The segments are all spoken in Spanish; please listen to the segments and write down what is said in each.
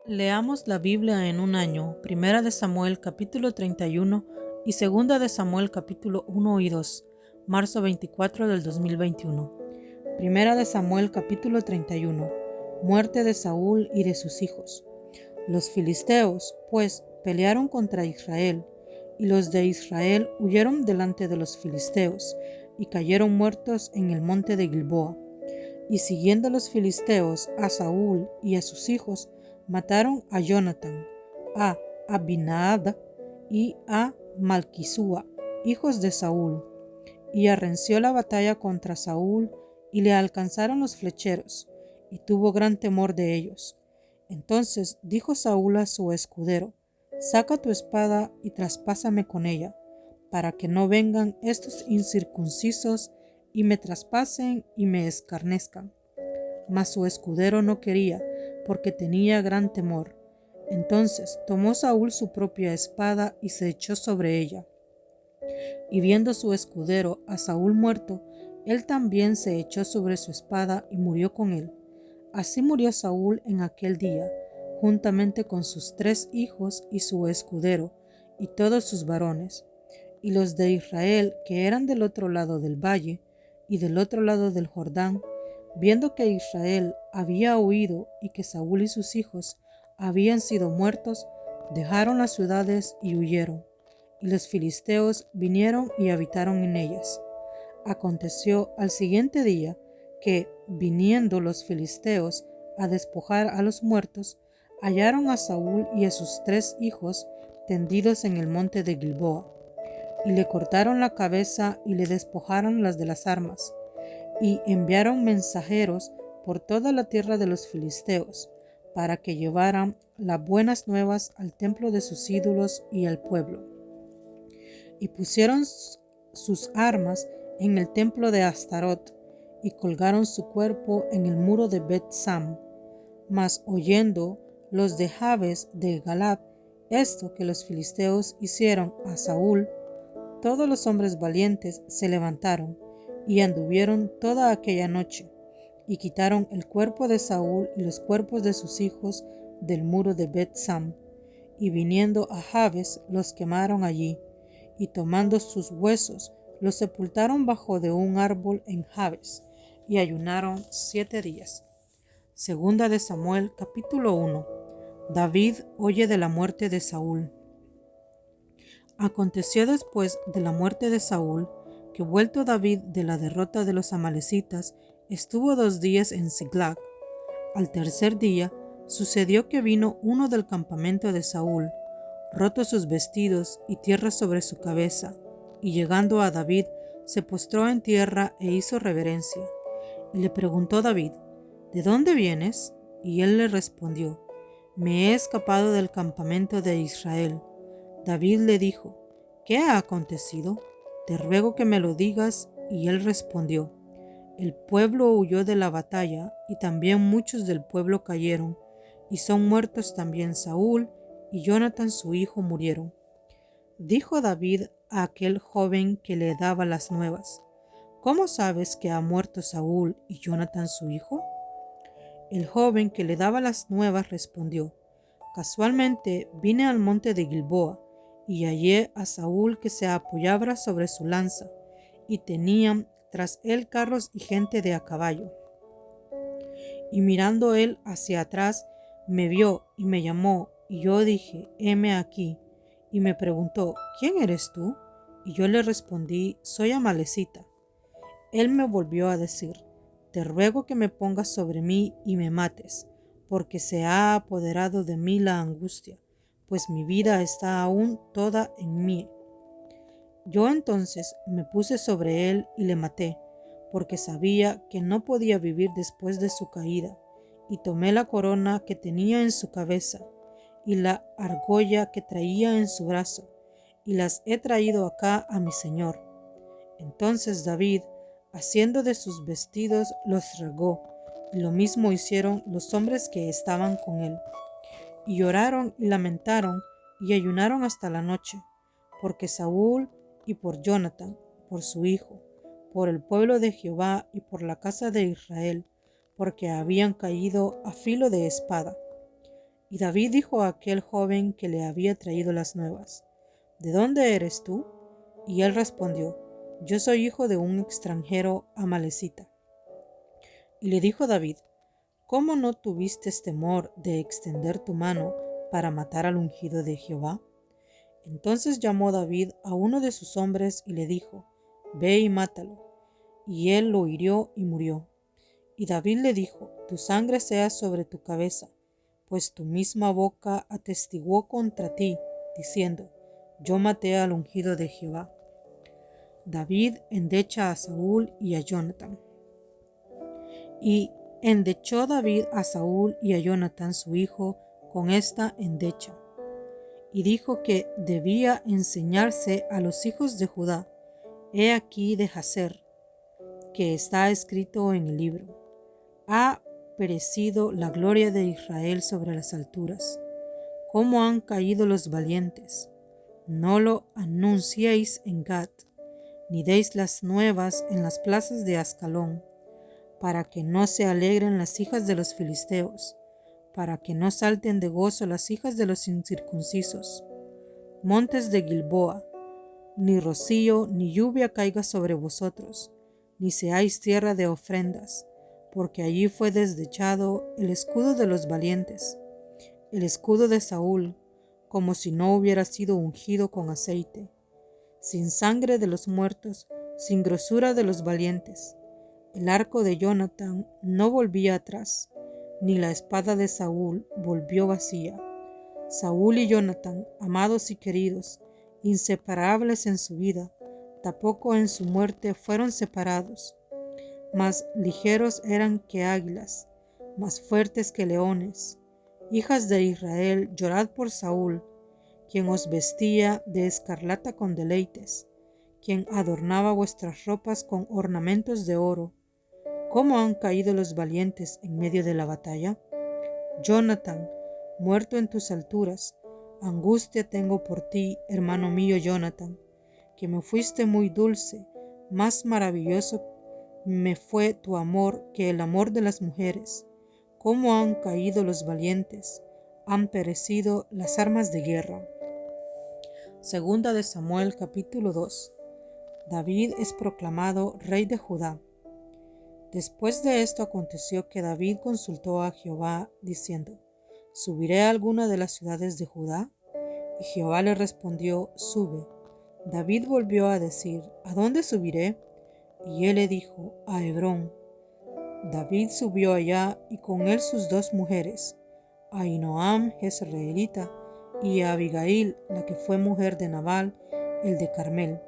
Leamos la Biblia en un año, Primera de Samuel capítulo 31 y Segunda de Samuel capítulo 1 y 2, marzo 24 del 2021. Primera de Samuel capítulo 31, muerte de Saúl y de sus hijos. Los filisteos, pues, pelearon contra Israel, y los de Israel huyeron delante de los filisteos, y cayeron muertos en el monte de Gilboa. Y siguiendo los filisteos a Saúl y a sus hijos, mataron a Jonatán, a Abinadab y a Malquisúa, hijos de Saúl. Y arrenció la batalla contra Saúl, y le alcanzaron los flecheros, y tuvo gran temor de ellos. Entonces dijo Saúl a su escudero: Saca tu espada y traspásame con ella, para que no vengan estos incircuncisos y me traspasen y me escarnezcan. Mas su escudero no quería, porque tenía gran temor. Entonces tomó Saúl su propia espada y se echó sobre ella. Y viendo su escudero a Saúl muerto, él también se echó sobre su espada y murió con él. Así murió Saúl en aquel día, juntamente con sus 3 hijos y su escudero, y todos sus varones. Y los de Israel, que eran del otro lado del valle y del otro lado del Jordán, viendo que Israel había huido y que Saúl y sus hijos habían sido muertos, dejaron las ciudades y huyeron. Y los filisteos vinieron y habitaron en ellas. Aconteció al siguiente día que, viniendo los filisteos a despojar a los muertos, hallaron a Saúl y a sus 3 hijos tendidos en el monte de Gilboa. Y le cortaron la cabeza y le despojaron las de las armas, y enviaron mensajeros por toda la tierra de los filisteos, para que llevaran las buenas nuevas al templo de sus ídolos y al pueblo. Y pusieron sus armas en el templo de Astarot, y colgaron su cuerpo en el muro de Bet-Sam. Mas oyendo los de Jabes de Galad esto que los filisteos hicieron a Saúl, todos los hombres valientes se levantaron y anduvieron toda aquella noche, y quitaron el cuerpo de Saúl y los cuerpos de sus hijos del muro de Bet-Sam, y viniendo a Jabes los quemaron allí, y tomando sus huesos los sepultaron bajo de un árbol en Jabes, y ayunaron 7 días. Segunda de Samuel capítulo 1. David oye de la muerte de Saúl. Aconteció después de la muerte de Saúl, que vuelto David de la derrota de los amalecitas, estuvo 2 días en Ziklag. Al tercer día, sucedió que vino uno del campamento de Saúl, rotos sus vestidos y tierra sobre su cabeza, y llegando a David, se postró en tierra e hizo reverencia. Y le preguntó David: ¿De dónde vienes? Y él le respondió: Me he escapado del campamento de Israel. David le dijo: ¿Qué ha acontecido? Te ruego que me lo digas. Y él respondió: El pueblo huyó de la batalla, y también muchos del pueblo cayeron, y son muertos también Saúl y Jonatán su hijo murieron. Dijo David a aquel joven que le daba las nuevas: ¿Cómo sabes que ha muerto Saúl y Jonatán su hijo? El joven que le daba las nuevas respondió: Casualmente vine al monte de Gilboa, y hallé a Saúl que se apoyaba sobre su lanza, y tenían tras él carros y gente de a caballo. Y mirando él hacia atrás, me vio y me llamó, y yo dije: heme aquí. Y me preguntó: ¿Quién eres tú? Y yo le respondí: Soy amalecita. Él me volvió a decir: Te ruego que me pongas sobre mí y me mates, porque se ha apoderado de mí la angustia, pues mi vida está aún toda en mí. Yo entonces me puse sobre él y le maté, porque sabía que no podía vivir después de su caída, y tomé la corona que tenía en su cabeza, y la argolla que traía en su brazo, y las he traído acá a mi señor. Entonces David, haciendo de sus vestidos, los regó, y lo mismo hicieron los hombres que estaban con él. Y lloraron y lamentaron, y ayunaron hasta la noche, porque Saúl y por Jonatán, por su hijo, por el pueblo de Jehová y por la casa de Israel, porque habían caído a filo de espada. Y David dijo a aquel joven que le había traído las nuevas: ¿De dónde eres tú? Y él respondió: Yo soy hijo de un extranjero amalecita. Y le dijo David: ¿Cómo no tuviste temor de extender tu mano para matar al ungido de Jehová? Entonces llamó David a uno de sus hombres y le dijo: Ve y mátalo. Y él lo hirió y murió. Y David le dijo: Tu sangre sea sobre tu cabeza, pues tu misma boca atestiguó contra ti, diciendo: Yo maté al ungido de Jehová. David endecha a Saúl y a Jonatán. Y endechó David a Saúl y a Jonatán su hijo con esta endecha, y dijo que debía enseñarse a los hijos de Judá: He aquí de Jazer, que está escrito en el libro: Ha perecido la gloria de Israel sobre las alturas. ¿Cómo han caído los valientes? No lo anunciéis en Gat, ni deis las nuevas en las plazas de Ascalón, para que no se alegren las hijas de los filisteos, para que no salten de gozo las hijas de los incircuncisos. Montes de Gilboa, ni rocío ni lluvia caiga sobre vosotros, ni seáis tierra de ofrendas, porque allí fue desechado el escudo de los valientes, el escudo de Saúl, como si no hubiera sido ungido con aceite, sin sangre de los muertos, sin grosura de los valientes. El arco de Jonatán no volvía atrás, ni la espada de Saúl volvió vacía. Saúl y Jonatán, amados y queridos, inseparables en su vida, tampoco en su muerte fueron separados. Más ligeros eran que águilas, más fuertes que leones. Hijas de Israel, llorad por Saúl, quien os vestía de escarlata con deleites, quien adornaba vuestras ropas con ornamentos de oro. ¿Cómo han caído los valientes en medio de la batalla? Jonatán, muerto en tus alturas, angustia tengo por ti, hermano mío Jonatán, que me fuiste muy dulce, más maravilloso me fue tu amor que el amor de las mujeres. ¿Cómo han caído los valientes? Han perecido las armas de guerra. Segunda de Samuel capítulo 2. David es proclamado rey de Judá. Después de esto aconteció que David consultó a Jehová, diciendo: ¿Subiré a alguna de las ciudades de Judá? Y Jehová le respondió: Sube. David volvió a decir: ¿A dónde subiré? Y él le dijo: A Hebrón. David subió allá, y con él sus dos mujeres, Ahinoam jezreelita, y a Abigail, la que fue mujer de Nabal, el de Carmel.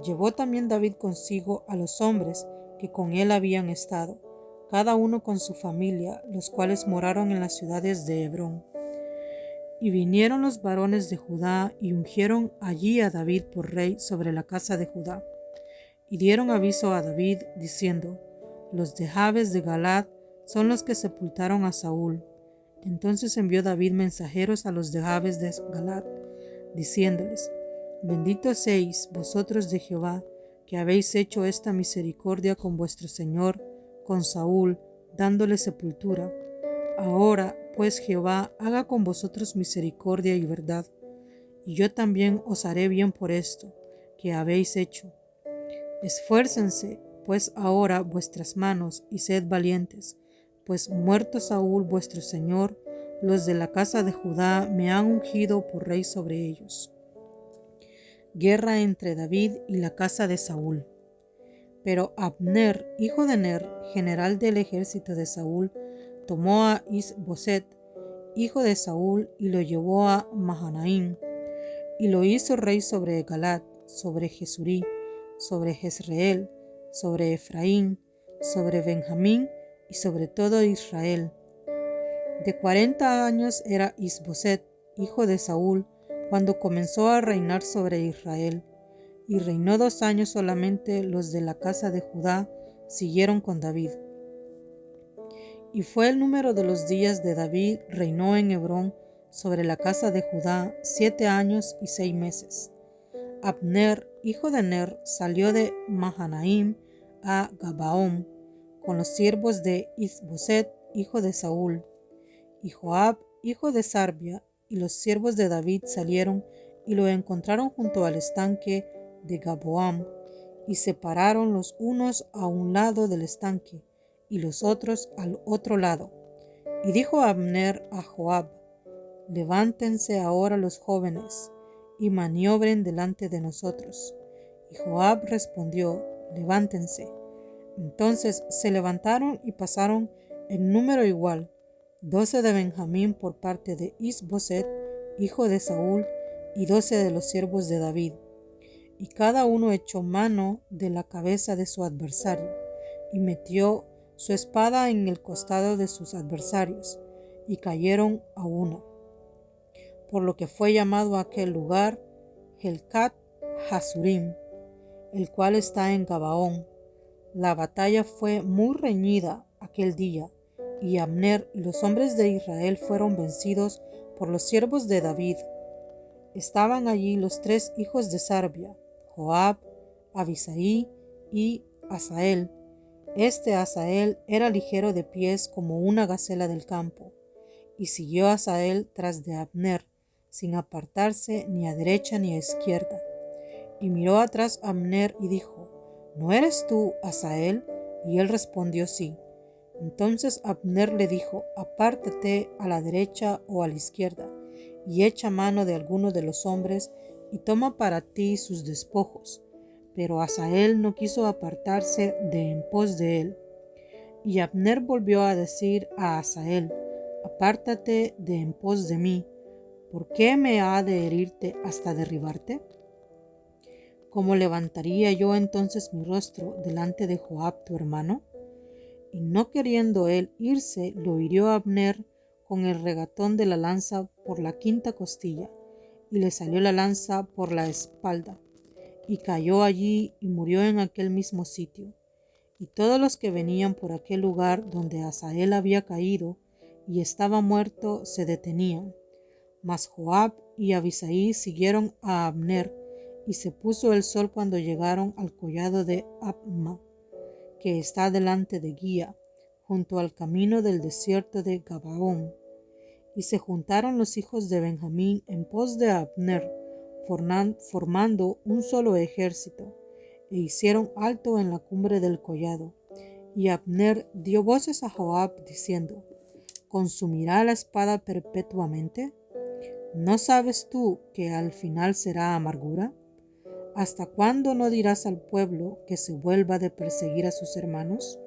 Llevó también David consigo a los hombres que con él habían estado, cada uno con su familia, los cuales moraron en las ciudades de Hebrón. Y vinieron los varones de Judá y ungieron allí a David por rey sobre la casa de Judá. Y dieron aviso a David, diciendo: Los de Jabes de Galaad son los que sepultaron a Saúl. Entonces envió David mensajeros a los de Jabes de Galaad, diciéndoles: Benditos seáis vosotros de Jehová, que habéis hecho esta misericordia con vuestro señor, con Saúl, dándole sepultura. Ahora, pues, Jehová haga con vosotros misericordia y verdad, y yo también os haré bien por esto que habéis hecho. Esfuércense, pues, ahora vuestras manos, y sed valientes, pues muerto Saúl vuestro señor, los de la casa de Judá me han ungido por rey sobre ellos. Guerra entre David y la casa de Saúl. Pero Abner, hijo de Ner, general del ejército de Saúl, tomó a Is-Boset, hijo de Saúl, y lo llevó a Mahanaim, y lo hizo rey sobre Galaad, sobre Jesurí, sobre Jezreel, sobre Efraín, sobre Benjamín y sobre todo Israel. De 40 años era Is-Boset, hijo de Saúl, cuando comenzó a reinar sobre Israel, y reinó 2 años solamente. Los de la casa de Judá siguieron con David. Y fue el número de los días de David reinó en Hebrón sobre la casa de Judá 7 años y 6 meses. Abner, hijo de Ner, salió de Mahanaim a Gabaón con los siervos de Is-Boset, hijo de Saúl. Y Joab, hijo de Sarbia y los siervos de David salieron y lo encontraron junto al estanque de Gaboam, y se pararon los unos a un lado del estanque y los otros al otro lado. Y dijo Abner a Joab: levántense ahora los jóvenes y maniobren delante de nosotros. Y Joab respondió: levántense. Entonces se levantaron y pasaron en número igual, 12 de Benjamín por parte de Is-Boset, hijo de Saúl, y 12 de los siervos de David. Y cada uno echó mano de la cabeza de su adversario, y metió su espada en el costado de sus adversarios, y cayeron a una. Por lo que fue llamado aquel lugar Helcat Hasurim, el cual está en Gabaón. La batalla fue muy reñida aquel día, y Abner y los hombres de Israel fueron vencidos por los siervos de David. Estaban allí los 3 hijos de Sarbia, Joab, Abisaí y Asael. Asael era ligero de pies como una gacela del campo, y siguió Asael tras de Abner, sin apartarse ni a derecha ni a izquierda. Y miró atrás Abner y dijo: ¿no eres tú, Asael? Y él respondió: sí. Entonces Abner le dijo: apártate a la derecha o a la izquierda, y echa mano de alguno de los hombres, y toma para ti sus despojos. Pero Asael no quiso apartarse de en pos de él. Y Abner volvió a decir a Asael: apártate de en pos de mí. ¿Por qué me ha de herirte hasta derribarte? ¿Cómo levantaría yo entonces mi rostro delante de Joab tu hermano? Y no queriendo él irse, lo hirió Abner con el regatón de la lanza por la 5ª costilla, y le salió la lanza por la espalda, y cayó allí y murió en aquel mismo sitio. Y todos los que venían por aquel lugar donde Asael había caído y estaba muerto se detenían. Mas Joab y Abisaí siguieron a Abner, y se puso el sol cuando llegaron al collado de Abma, que está delante de Guía, junto al camino del desierto de Gabaón. Y se juntaron los hijos de Benjamín en pos de Abner, formando un solo ejército, e hicieron alto en la cumbre del collado. Y Abner dio voces a Joab diciendo: ¿consumirá la espada perpetuamente? ¿No sabes tú que al final será amargura? ¿Hasta cuándo no dirás al pueblo que se vuelva de perseguir a sus hermanos?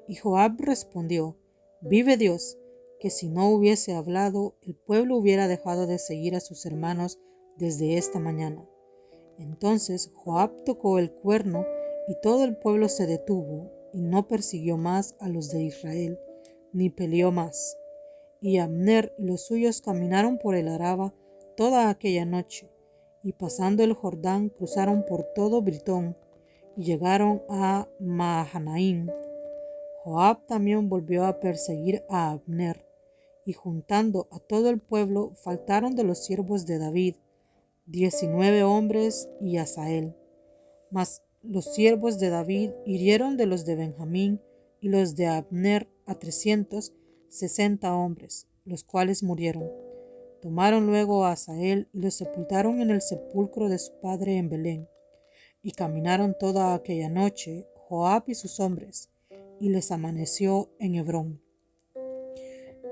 Y Joab respondió: vive Dios, que si no hubiese hablado, el pueblo hubiera dejado de seguir a sus hermanos desde esta mañana. Entonces Joab tocó el cuerno, y todo el pueblo se detuvo, y no persiguió más a los de Israel, ni peleó más. Y Abner y los suyos caminaron por el Araba toda aquella noche, y pasando el Jordán cruzaron por todo Britón, y llegaron a Mahanaim. Joab también volvió a perseguir a Abner, y juntando a todo el pueblo faltaron de los siervos de David 19 hombres y Asael. Mas los siervos de David hirieron de los de Benjamín y los de Abner a 360 hombres, los cuales murieron. Tomaron luego a Asael y lo sepultaron en el sepulcro de su padre en Belén. Y caminaron toda aquella noche Joab y sus hombres, y les amaneció en Hebrón.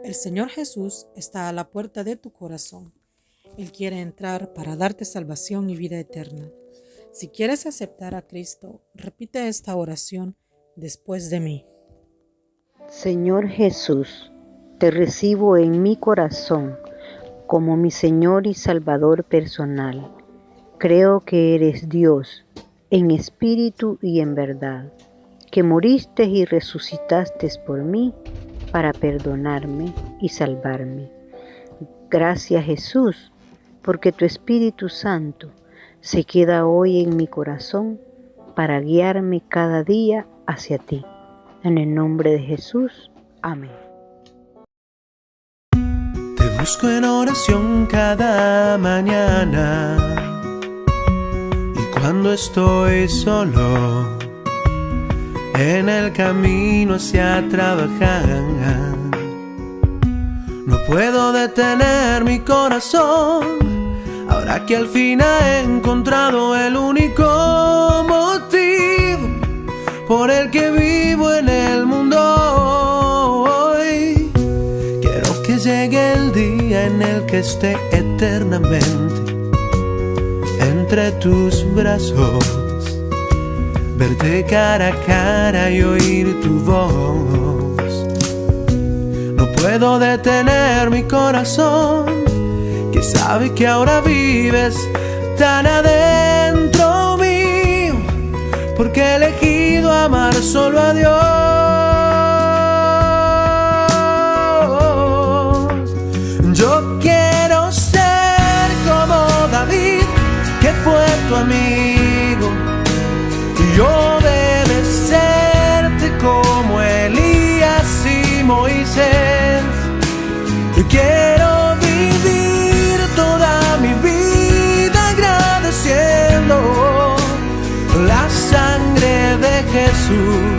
El Señor Jesús está a la puerta de tu corazón. Él quiere entrar para darte salvación y vida eterna. Si quieres aceptar a Cristo, repite esta oración después de mí. Señor Jesús, te recibo en mi corazón como mi Señor y Salvador personal. Creo que eres Dios, en espíritu y en verdad, que moriste y resucitaste por mí para perdonarme y salvarme. Gracias, Jesús, porque tu Espíritu Santo se queda hoy en mi corazón para guiarme cada día hacia ti. En el nombre de Jesús. Amén. Te busco en oración cada mañana, y cuando estoy solo en el camino hacia trabajar, No puedo detener mi corazón, ahora que al fin he encontrado el único motivo por el que vivo en el mundo hoy. Quiero que llegue el día en el que esté eternamente entre tus brazos, verte cara a cara y oír tu voz. No puedo detener mi corazón, que sabe que ahora vives tan adentro mío, porque he elegido amar solo a Dios. Yo quiero ser como David, que fue tu amigo, y obedecerte como Elías y Moisés. Y quiero vivir toda mi vida agradeciendo la sangre de Jesús.